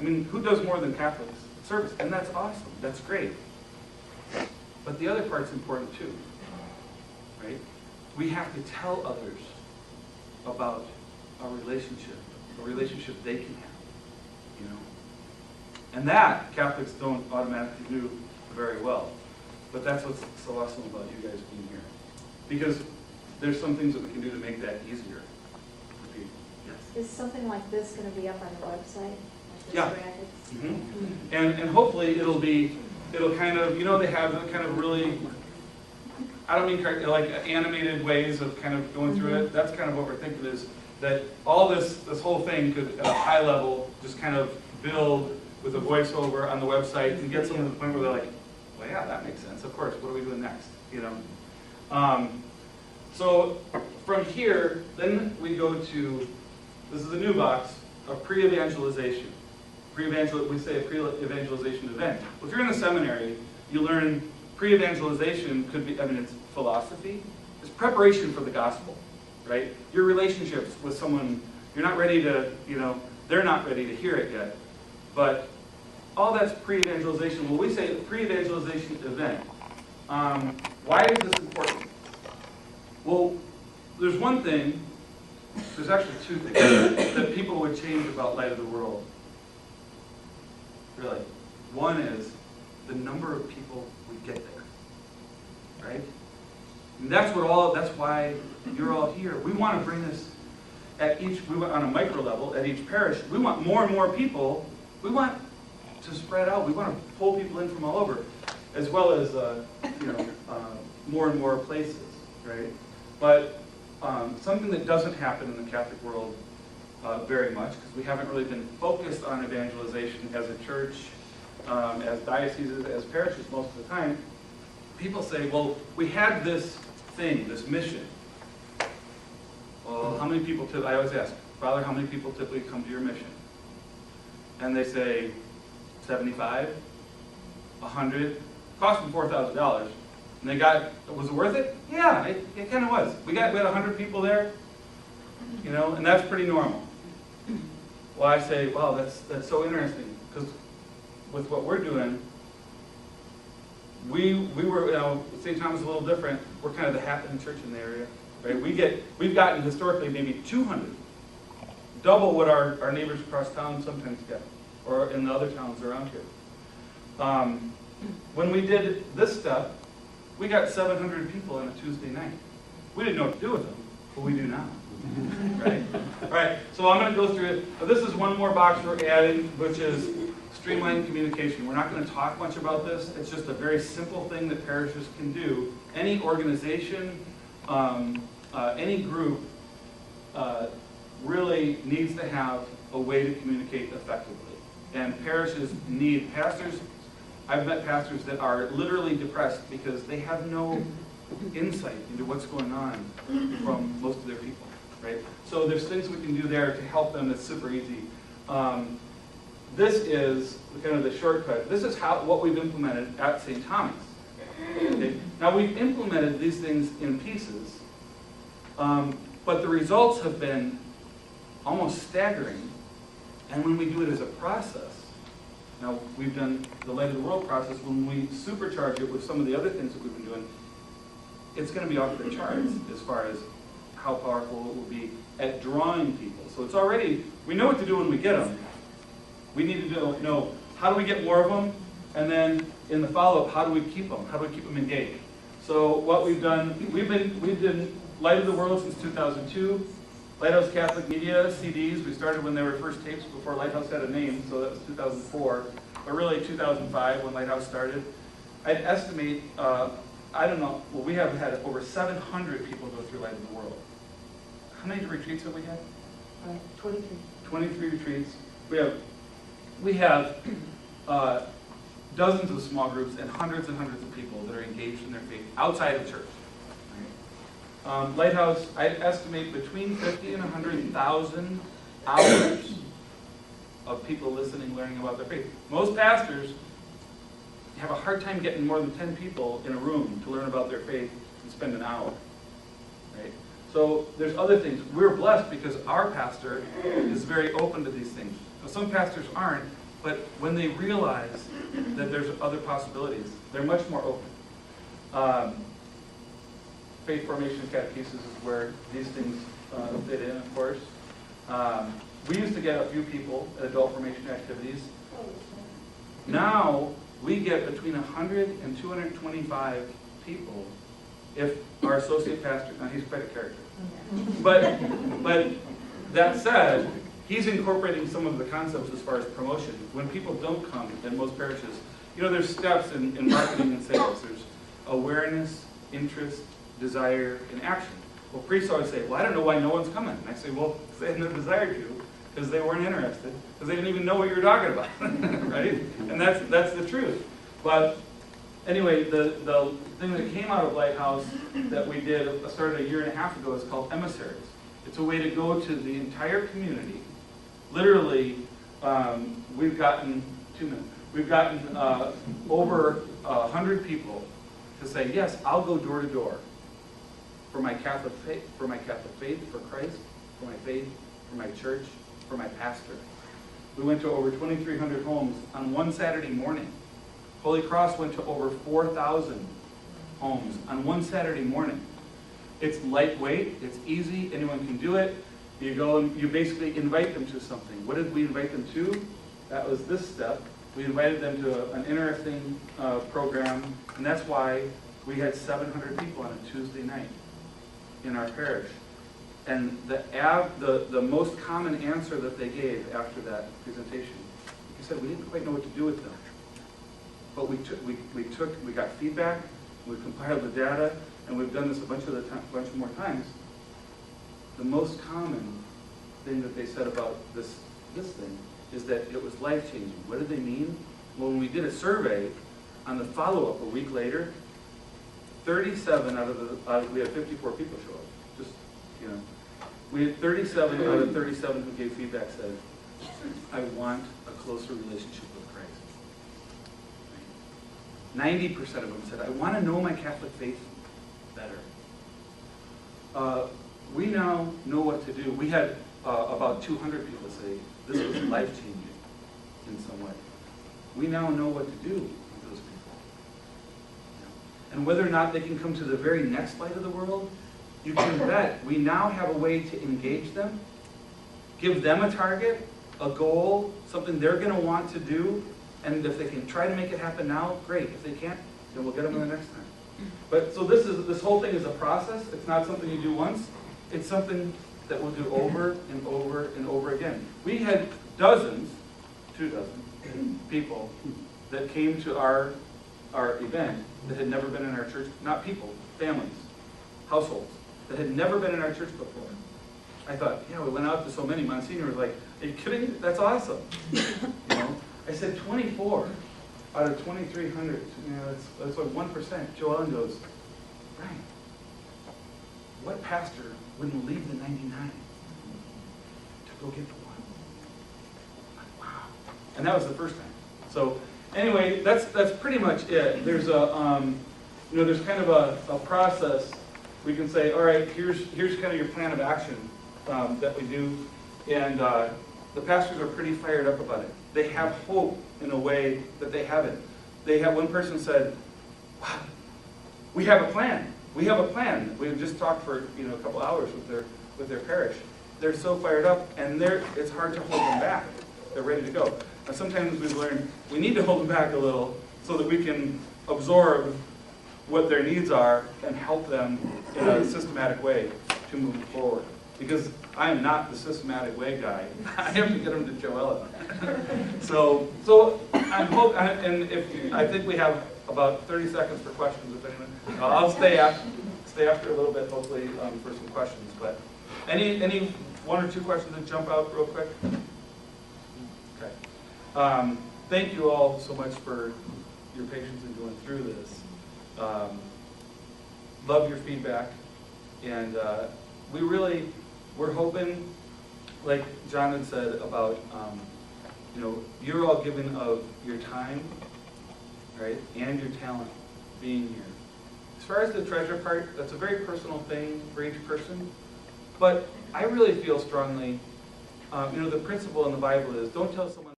I mean, who does more than Catholics? Service, and that's awesome. That's great. But the other part's important too, right? We have to tell others about a relationship they can have, you know. And that Catholics don't automatically do very well. But that's what's so awesome about you guys being here. Because there's some things that we can do to make that easier for people. Yes. Is something like this going to be up on the website? Like Yeah. Mm-hmm. And hopefully it'll kind of, you know, they have kind of really, I don't mean like animated ways of kind of going through it. That's kind of what we're thinking is that all this whole thing could, at a high level, just kind of build with a voiceover on the website and get someone to the point where they're like, well, yeah, that makes sense. Of course, what are we doing next? You know. So from here, then we go to, this is a new box of pre-evangelization. We say a pre-evangelization event. Well, if you're in a seminary, you learn pre-evangelization could be, I mean, it's philosophy. It's preparation for the gospel, right? Your relationships with someone, you're not ready to, you know, they're not ready to hear it yet. But all that's pre-evangelization. Well, we say a pre-evangelization event. Why is this important? Well, there's one thing, there's actually two things that people would change about Light of the World. Really. One is the number of people we get there, right? And that's why you're all here. We want to bring this on a micro level, at each parish. We want more and more people. We want to spread out. We want to pull people in from all over, as well as, more and more places, right? But something that doesn't happen in the Catholic world very much, because we haven't really been focused on evangelization as a church, as dioceses, as parishes most of the time. People say, well, we had this thing, this mission. Well, how many people I always ask, Father, how many people typically come to your mission? And they say, 75, 100, cost them $4,000. And they got, was it worth it? Yeah, it kind of was. We had 100 people there, you know, and that's pretty normal. Well, I say, wow, that's so interesting, because with what we're doing, we were, you know, St. Thomas is a little different. We're kind of the happening church in the area, right? We've gotten historically maybe 200, double what our neighbors across town sometimes get, or in the other towns around here. When we did this stuff, we got 700 people on a Tuesday night. We didn't know what to do with them, but we do now. Right? All right, so I'm going to go through it. This is one more box we're adding, which is streamlined communication. We're not going to talk much about this. It's just a very simple thing that parishes can do. Any organization, any group really needs to have a way to communicate effectively. And parishes need pastors. I've met pastors that are literally depressed because they have no insight into what's going on from most of their people, right? So there's things we can do there to help them that's super easy. This is kind of the shortcut. This is what we've implemented at St. Thomas. Okay? Now we've implemented these things in pieces, but the results have been almost staggering. And when we do it as a process, now we've done the Light of the World process, when we supercharge it with some of the other things that we've been doing, it's going to be off the charts as far as how powerful it will be at drawing people. So it's already, we know what to do when we get them. We need to know how do we get more of them, and then in the follow-up, how do we keep them? How do we keep them engaged? So what we've done, we've been Light of the World since 2002. Lighthouse Catholic Media CDs, we started when they were first tapes before Lighthouse had a name, so that was 2004. But really 2005 when Lighthouse started. I'd estimate, I don't know, well, we have had over 700 people go through Light of the World. How many retreats have we had? 23. 23 retreats. We have dozens of small groups and hundreds of people that are engaged in their faith outside of church. Lighthouse, I estimate between 50 and 100,000 hours of people listening, learning about their faith. Most pastors have a hard time getting more than 10 people in a room to learn about their faith and spend an hour. Right? So there's other things. We're blessed because our pastor is very open to these things. Now, some pastors aren't, But when they realize that there's other possibilities, they're much more open. Faith formation catechesis is where these things fit in, of course. We used to get a few people at adult formation activities. Now, we get between 100 and 225 people if our associate pastor, now he's quite a character. But that said, he's incorporating some of the concepts as far as promotion. When people don't come in most parishes, you know, there's steps in marketing and sales. There's awareness, interest, desire, and action. Well, priests always say, well, I don't know why no one's coming. And I say, well, they had no desire to, because they weren't interested, because they didn't even know what you were talking about, right? And that's the truth. But anyway, the thing that came out of Lighthouse that we did, started a year and a half ago, is called emissaries. It's a way to go to the entire community. Literally, we've gotten over 100 people to say, yes, I'll go door to door for my Catholic faith, for Christ, for my faith, for my church, for my pastor. We went to over 2,300 homes on one Saturday morning. Holy Cross went to over 4,000 homes on one Saturday morning. It's lightweight, it's easy, anyone can do it. You go and you basically invite them to something. What did we invite them to? That was this step. We invited them to an interesting program, and that's why we had 700 people on a Tuesday night in our parish. And the most common answer that they gave after that presentation, he said, we didn't quite know what to do with them. But we got feedback, we compiled the data, and we've done this a bunch more times. The most common thing that they said about this thing is that it was life-changing. What did they mean? Well, when we did a survey on the follow-up a week later, 37 out of the, we had 54 people show up. Just, you know. We had 37 out of 37 who gave feedback said, I want a closer relationship with Christ. 90% of them said, I want to know my Catholic faith better. We now know what to do. We had about 200 people say, this was life-changing in some way. We now know what to do with those people. And whether or not they can come to the very next light of the world, you can bet we now have a way to engage them, give them a target, a goal, something they're going to want to do, and if they can try to make it happen now, great. If they can't, then we'll get them the next time. But so this whole thing is a process. It's not something you do once. It's something that we'll do over and over and over again. We had 2 dozen people that came to our event that had never been in our church, not people, families, households, that had never been in our church before. I thought, yeah, we went out to so many. Monsignor was like, are you kidding? That's awesome. You know? I said 24 out of 2,300. You know, that's like 1%. Joe Ellen goes, Brian, what pastor wouldn't leave the 99 to go get the one? I'm like, wow. And that was the first time. So anyway, that's pretty much it. There's there's kind of a process. We can say, all right, here's kind of your plan of action that we do, and the pastors are pretty fired up about it. They have hope in a way that they haven't. One person said, wow, we have a plan. We have a plan. We've just talked for a couple hours with their parish. They're so fired up, and it's hard to hold them back. They're ready to go. Now, sometimes we've learned we need to hold them back a little so that we can absorb what their needs are and help them in a systematic way to move forward. Because I am not the systematic way guy. I have to get them to Joella. So I'm hoping, and I think we have about 30 seconds for questions. If anyone, I'll stay after a little bit, hopefully, for some questions. But any 1 or 2 questions that jump out real quick? Okay. Thank you all so much for your patience in going through this. Love your feedback, and we're hoping, like John had said about, you're all given of your time, right, and your talent being here. As far as the treasure part, that's a very personal thing for each person, but I really feel strongly, the principle in the Bible is don't tell someone